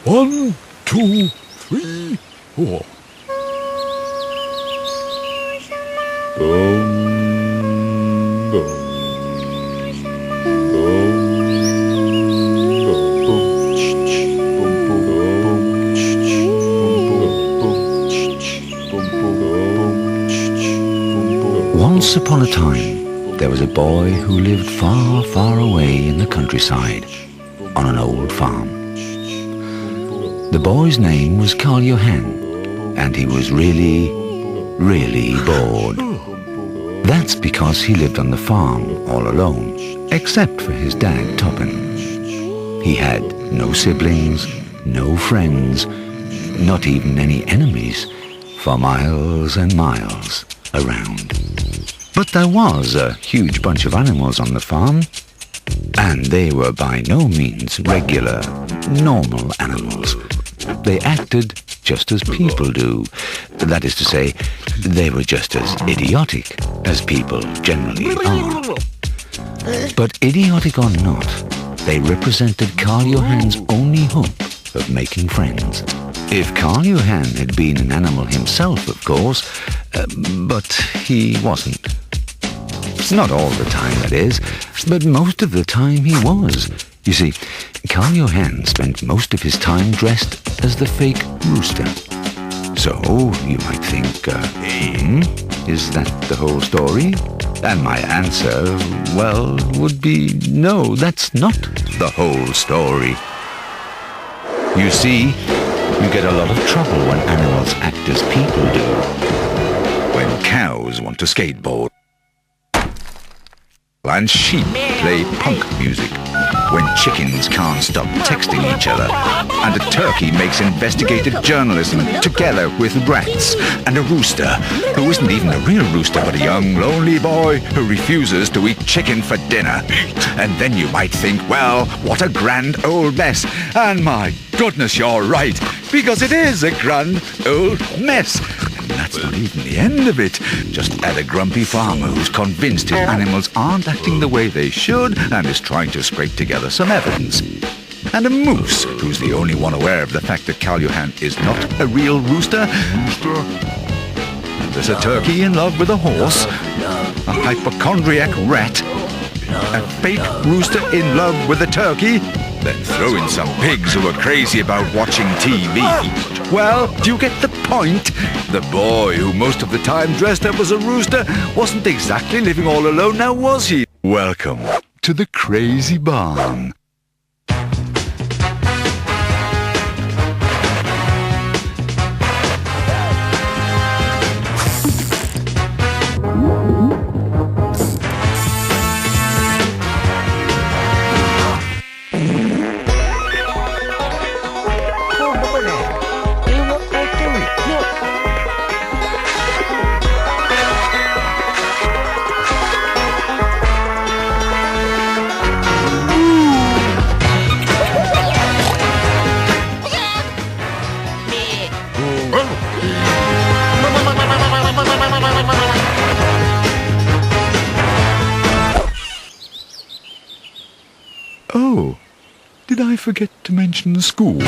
1, 2, 3, 4. Boom, boom, Once upon a time, there was a boy who lived far, far away in the countryside, on an old farm. The boy's name was Karl Johan, and he was really bored. That's because he lived on the farm all alone, except for his dad, Toppen. He had no siblings, no friends, not even any enemies, for miles and miles around. But there was a huge bunch of animals on the farm, and they were by no means regular, normal animals. They acted just as people do. That is to say, they were just as idiotic as people generally are. But idiotic or not, they represented Karl Johan's only hope of making friends. If Karl Johan had been an animal himself, of course, but he wasn't. Not all the time, that is, but most of the time he was. You see, Karl Johan spent most of his time dressed as the fake rooster. So, you might think, is that the whole story? And my answer, well, would be no, that's not the whole story. You see, you get a lot of trouble when animals act as people do. When cows want to skateboard, and sheep play punk music, when chickens can't stop texting each other, and a turkey makes investigative journalism together with rats, and a rooster, who isn't even a real rooster but a young, lonely boy who refuses to eat chicken for dinner. And then you might think, well, what a grand old mess. And my goodness, you're right, because it is a grand old mess. And that's not even the end of it. Just add a grumpy farmer who's convinced his animals aren't acting the way they should and is trying to scrape together some evidence. And a moose who's the only one aware of the fact that Karl Johan is not a real rooster. And there's a turkey in love with a horse, a hypochondriac rat, a fake rooster in love with a turkey. Then throw in some pigs who are crazy about watching TV. Well, do you get the point? The boy who most of the time dressed up as a rooster wasn't exactly living all alone, now was he? Welcome to the Crazy Barn. Oh, did I forget to mention school?